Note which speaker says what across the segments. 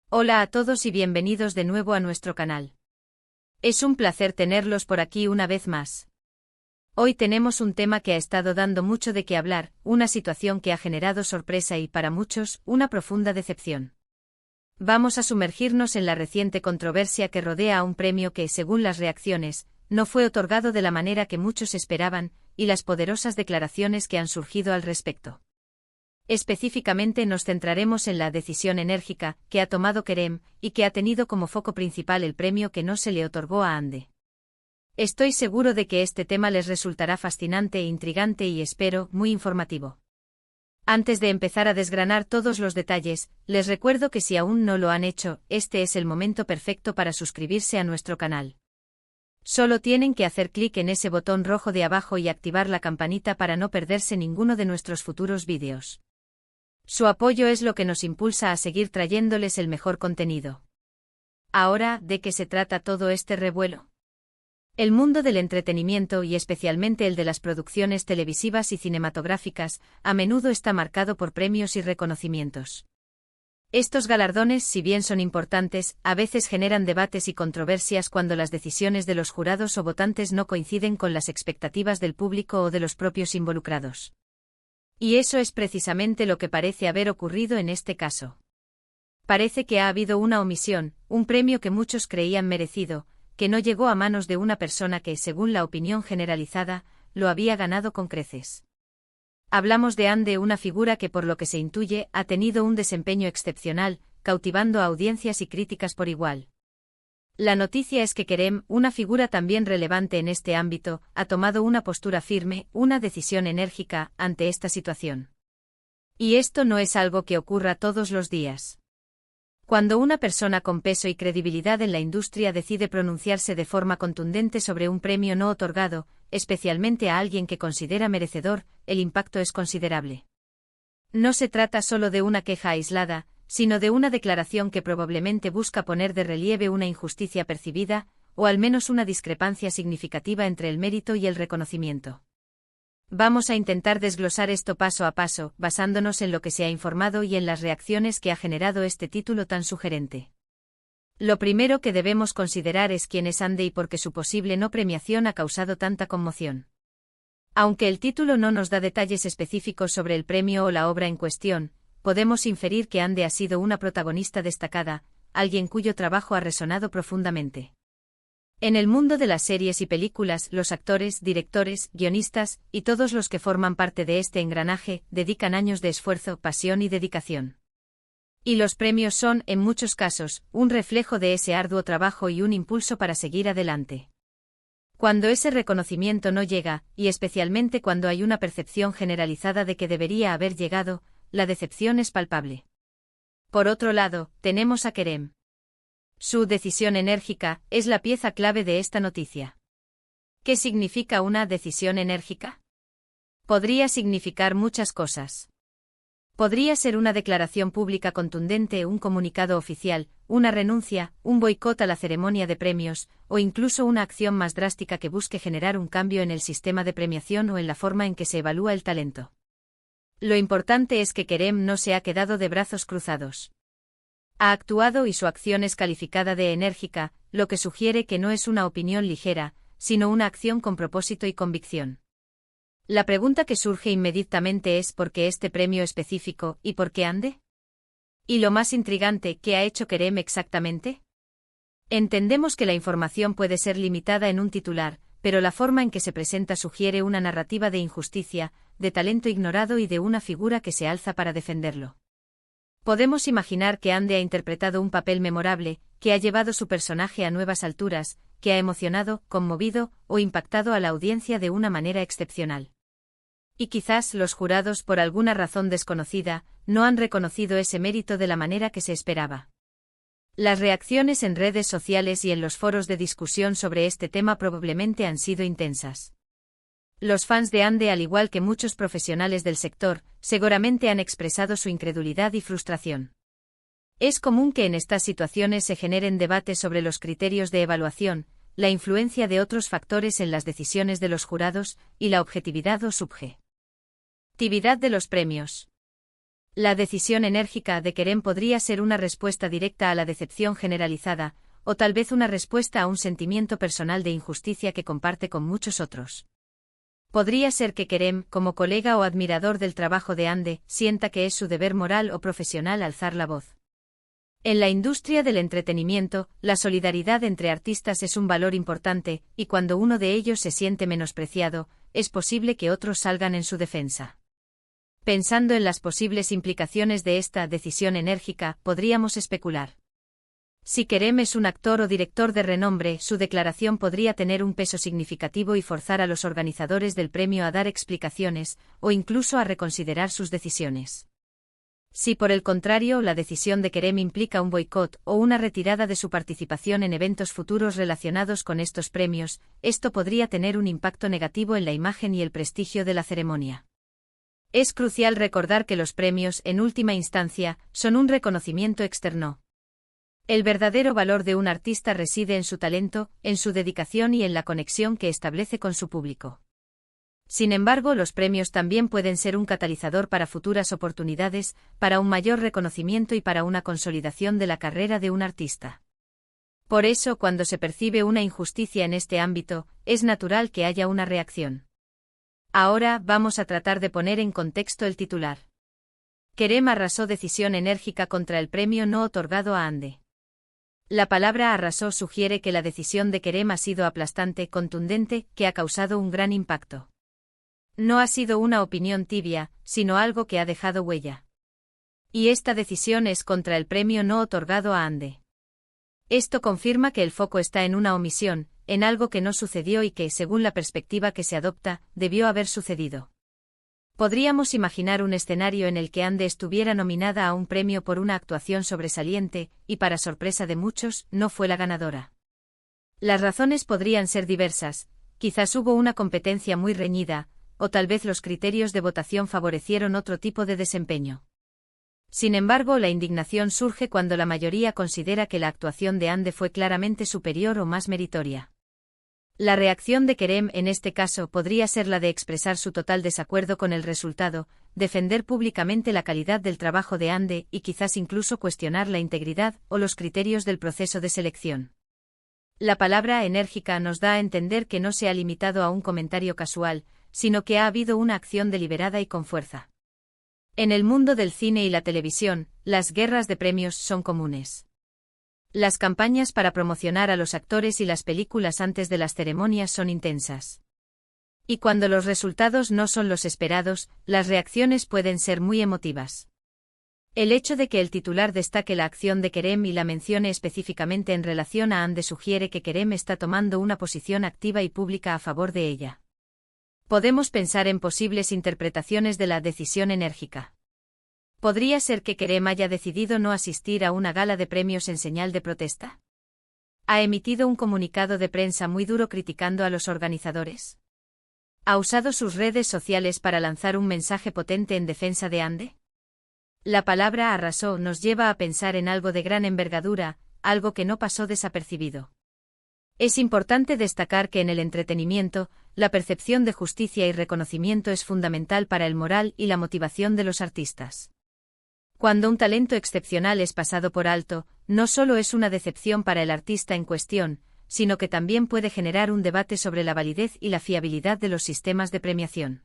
Speaker 1: Hola a todos y bienvenidos de nuevo a nuestro canal. Es un placer tenerlos por aquí una vez más. Hoy tenemos un tema que ha estado dando mucho de qué hablar, una situación que ha generado sorpresa y, para muchos, una profunda decepción. Vamos a sumergirnos en la reciente controversia que rodea a un premio que, según las reacciones, no fue otorgado de la manera que muchos esperaban, y las poderosas declaraciones que han surgido al respecto. Específicamente nos centraremos en la decisión enérgica que ha tomado Kerem y que ha tenido como foco principal el premio que no se le otorgó a Ande. Estoy seguro de que este tema les resultará fascinante e intrigante y espero muy informativo. Antes de empezar a desgranar todos los detalles, les recuerdo que si aún no lo han hecho, este es el momento perfecto para suscribirse a nuestro canal. Solo tienen que hacer clic en ese botón rojo de abajo y activar la campanita para no perderse ninguno de nuestros futuros vídeos. Su apoyo es lo que nos impulsa a seguir trayéndoles el mejor contenido. Ahora, ¿de qué se trata todo este revuelo? El mundo del entretenimiento y especialmente el de las producciones televisivas y cinematográficas, a menudo está marcado por premios y reconocimientos. Estos galardones, si bien son importantes, a veces generan debates y controversias cuando las decisiones de los jurados o votantes no coinciden con las expectativas del público o de los propios involucrados. Y eso es precisamente lo que parece haber ocurrido en este caso. Parece que ha habido una omisión, un premio que muchos creían merecido, que no llegó a manos de una persona que, según la opinión generalizada, lo había ganado con creces. Hablamos de Ande, una figura que, por lo que se intuye, ha tenido un desempeño excepcional, cautivando a audiencias y críticas por igual. La noticia es que Kerem, una figura también relevante en este ámbito, ha tomado una postura firme, una decisión enérgica, ante esta situación. Y esto no es algo que ocurra todos los días. Cuando una persona con peso y credibilidad en la industria decide pronunciarse de forma contundente sobre un premio no otorgado, especialmente a alguien que considera merecedor, el impacto es considerable. No se trata solo de una queja aislada, sino de una declaración que probablemente busca poner de relieve una injusticia percibida, o al menos una discrepancia significativa entre el mérito y el reconocimiento. Vamos a intentar desglosar esto paso a paso, basándonos en lo que se ha informado y en las reacciones que ha generado este título tan sugerente. Lo primero que debemos considerar es quién es Ande y por qué su posible no premiación ha causado tanta conmoción. Aunque el título no nos da detalles específicos sobre el premio o la obra en cuestión, podemos inferir que Ande ha sido una protagonista destacada, alguien cuyo trabajo ha resonado profundamente. En el mundo de las series y películas, los actores, directores, guionistas, y todos los que forman parte de este engranaje, dedican años de esfuerzo, pasión y dedicación. Y los premios son, en muchos casos, un reflejo de ese arduo trabajo y un impulso para seguir adelante. Cuando ese reconocimiento no llega, y especialmente cuando hay una percepción generalizada de que debería haber llegado, la decepción es palpable. Por otro lado, tenemos a Kerem. Su decisión enérgica es la pieza clave de esta noticia. ¿Qué significa una decisión enérgica? Podría significar muchas cosas. Podría ser una declaración pública contundente, un comunicado oficial, una renuncia, un boicot a la ceremonia de premios, o incluso una acción más drástica que busque generar un cambio en el sistema de premiación o en la forma en que se evalúa el talento. Lo importante es que Kerem no se ha quedado de brazos cruzados. Ha actuado y su acción es calificada de enérgica, lo que sugiere que no es una opinión ligera, sino una acción con propósito y convicción. La pregunta que surge inmediatamente es ¿por qué este premio específico y por qué Ande? Y lo más intrigante, ¿qué ha hecho Kerem exactamente? Entendemos que la información puede ser limitada en un titular, pero la forma en que se presenta sugiere una narrativa de injusticia, de talento ignorado y de una figura que se alza para defenderlo. Podemos imaginar que Ande ha interpretado un papel memorable, que ha llevado su personaje a nuevas alturas, que ha emocionado, conmovido o impactado a la audiencia de una manera excepcional. Y quizás los jurados, por alguna razón desconocida, no han reconocido ese mérito de la manera que se esperaba. Las reacciones en redes sociales y en los foros de discusión sobre este tema probablemente han sido intensas. Los fans de Ande, al igual que muchos profesionales del sector, seguramente han expresado su incredulidad y frustración. Es común que en estas situaciones se generen debates sobre los criterios de evaluación, la influencia de otros factores en las decisiones de los jurados, y la objetividad o subjetividad de los premios. La decisión enérgica de Kerem podría ser una respuesta directa a la decepción generalizada, o tal vez una respuesta a un sentimiento personal de injusticia que comparte con muchos otros. Podría ser que Kerem, como colega o admirador del trabajo de Hande, sienta que es su deber moral o profesional alzar la voz. En la industria del entretenimiento, la solidaridad entre artistas es un valor importante, y cuando uno de ellos se siente menospreciado, es posible que otros salgan en su defensa. Pensando en las posibles implicaciones de esta decisión enérgica, podríamos especular. Si Kerem es un actor o director de renombre, su declaración podría tener un peso significativo y forzar a los organizadores del premio a dar explicaciones, o incluso a reconsiderar sus decisiones. Si por el contrario la decisión de Kerem implica un boicot o una retirada de su participación en eventos futuros relacionados con estos premios, esto podría tener un impacto negativo en la imagen y el prestigio de la ceremonia. Es crucial recordar que los premios, en última instancia, son un reconocimiento externo. El verdadero valor de un artista reside en su talento, en su dedicación y en la conexión que establece con su público. Sin embargo, los premios también pueden ser un catalizador para futuras oportunidades, para un mayor reconocimiento y para una consolidación de la carrera de un artista. Por eso, cuando se percibe una injusticia en este ámbito, es natural que haya una reacción. Ahora, vamos a tratar de poner en contexto el titular. Kerem arrasó decisión enérgica contra el premio no otorgado a Hande. La palabra arrasó sugiere que la decisión de Kerem ha sido aplastante, contundente, que ha causado un gran impacto. No ha sido una opinión tibia, sino algo que ha dejado huella. Y esta decisión es contra el premio no otorgado a Hande. Esto confirma que el foco está en una omisión, en algo que no sucedió y que, según la perspectiva que se adopta, debió haber sucedido. Podríamos imaginar un escenario en el que Hande estuviera nominada a un premio por una actuación sobresaliente, y para sorpresa de muchos, no fue la ganadora. Las razones podrían ser diversas, quizás hubo una competencia muy reñida, o tal vez los criterios de votación favorecieron otro tipo de desempeño. Sin embargo, la indignación surge cuando la mayoría considera que la actuación de Hande fue claramente superior o más meritoria. La reacción de Kerem en este caso podría ser la de expresar su total desacuerdo con el resultado, defender públicamente la calidad del trabajo de Hande y quizás incluso cuestionar la integridad o los criterios del proceso de selección. La palabra enérgica nos da a entender que no se ha limitado a un comentario casual, sino que ha habido una acción deliberada y con fuerza. En el mundo del cine y la televisión, las guerras de premios son comunes. Las campañas para promocionar a los actores y las películas antes de las ceremonias son intensas. Y cuando los resultados no son los esperados, las reacciones pueden ser muy emotivas. El hecho de que el titular destaque la acción de Kerem y la mencione específicamente en relación a Hande sugiere que Kerem está tomando una posición activa y pública a favor de ella. Podemos pensar en posibles interpretaciones de la decisión enérgica. ¿Podría ser que Kerem haya decidido no asistir a una gala de premios en señal de protesta? ¿Ha emitido un comunicado de prensa muy duro criticando a los organizadores? ¿Ha usado sus redes sociales para lanzar un mensaje potente en defensa de Hande? La palabra arrasó nos lleva a pensar en algo de gran envergadura, algo que no pasó desapercibido. Es importante destacar que en el entretenimiento, la percepción de justicia y reconocimiento es fundamental para el moral y la motivación de los artistas. Cuando un talento excepcional es pasado por alto, no solo es una decepción para el artista en cuestión, sino que también puede generar un debate sobre la validez y la fiabilidad de los sistemas de premiación.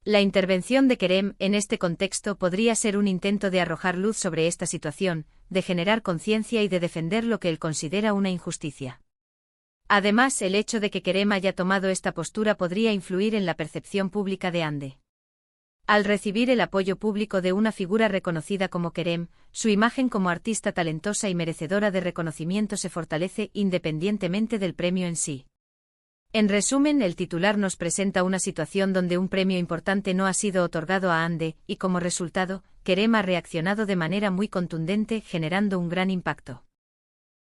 Speaker 1: La intervención de Kerem en este contexto podría ser un intento de arrojar luz sobre esta situación, de generar conciencia y de defender lo que él considera una injusticia. Además, el hecho de que Kerem haya tomado esta postura podría influir en la percepción pública de Hande. Al recibir el apoyo público de una figura reconocida como Kerem, su imagen como artista talentosa y merecedora de reconocimiento se fortalece independientemente del premio en sí. En resumen, el titular nos presenta una situación donde un premio importante no ha sido otorgado a Hande, y como resultado, Kerem ha reaccionado de manera muy contundente, generando un gran impacto.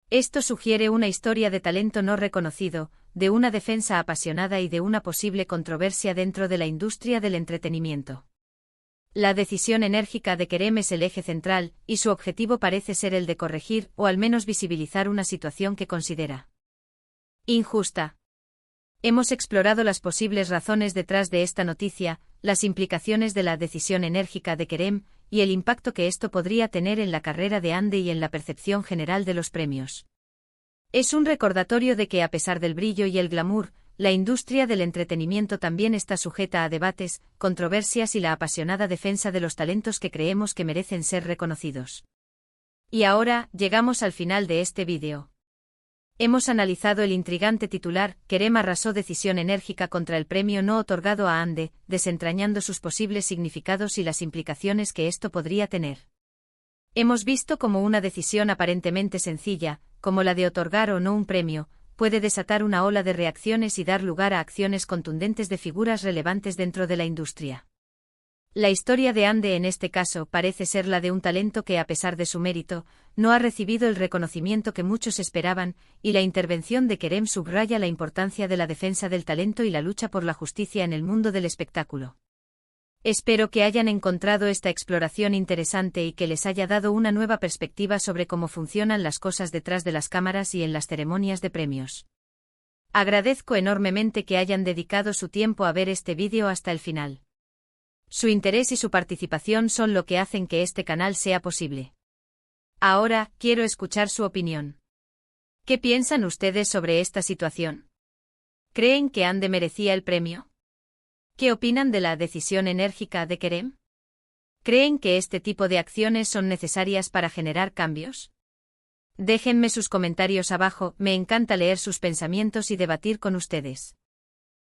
Speaker 1: Esto sugiere una historia de talento no reconocido, de una defensa apasionada y de una posible controversia dentro de la industria del entretenimiento. La decisión enérgica de Kerem es el eje central, y su objetivo parece ser el de corregir o al menos visibilizar una situación que considera injusta. Hemos explorado las posibles razones detrás de esta noticia, las implicaciones de la decisión enérgica de Kerem, y el impacto que esto podría tener en la carrera de Ande y en la percepción general de los premios. Es un recordatorio de que a pesar del brillo y el glamour, la industria del entretenimiento también está sujeta a debates, controversias y la apasionada defensa de los talentos que creemos que merecen ser reconocidos. Y ahora, llegamos al final de este vídeo. Hemos analizado el intrigante titular, Kerem arrasó decisión enérgica contra el premio no otorgado a Ande, desentrañando sus posibles significados y las implicaciones que esto podría tener. Hemos visto cómo una decisión aparentemente sencilla, como la de otorgar o no un premio, puede desatar una ola de reacciones y dar lugar a acciones contundentes de figuras relevantes dentro de la industria. La historia de Ande en este caso parece ser la de un talento que a pesar de su mérito, no ha recibido el reconocimiento que muchos esperaban, y la intervención de Kerem subraya la importancia de la defensa del talento y la lucha por la justicia en el mundo del espectáculo. Espero que hayan encontrado esta exploración interesante y que les haya dado una nueva perspectiva sobre cómo funcionan las cosas detrás de las cámaras y en las ceremonias de premios. Agradezco enormemente que hayan dedicado su tiempo a ver este vídeo hasta el final. Su interés y su participación son lo que hacen que este canal sea posible. Ahora, quiero escuchar su opinión. ¿Qué piensan ustedes sobre esta situación? ¿Creen que Ande merecía el premio? ¿Qué opinan de la decisión enérgica de Kerem? ¿Creen que este tipo de acciones son necesarias para generar cambios? Déjenme sus comentarios abajo, me encanta leer sus pensamientos y debatir con ustedes.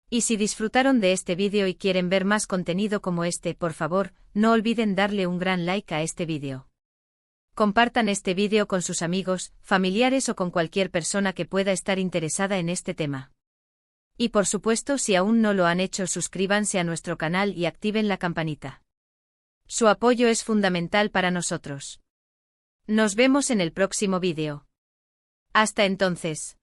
Speaker 1: Y si disfrutaron de este vídeo y quieren ver más contenido como este, por favor, no olviden darle un gran like a este vídeo. Compartan este vídeo con sus amigos, familiares o con cualquier persona que pueda estar interesada en este tema. Y por supuesto, si aún no lo han hecho, suscríbanse a nuestro canal y activen la campanita. Su apoyo es fundamental para nosotros. Nos vemos en el próximo vídeo. Hasta entonces.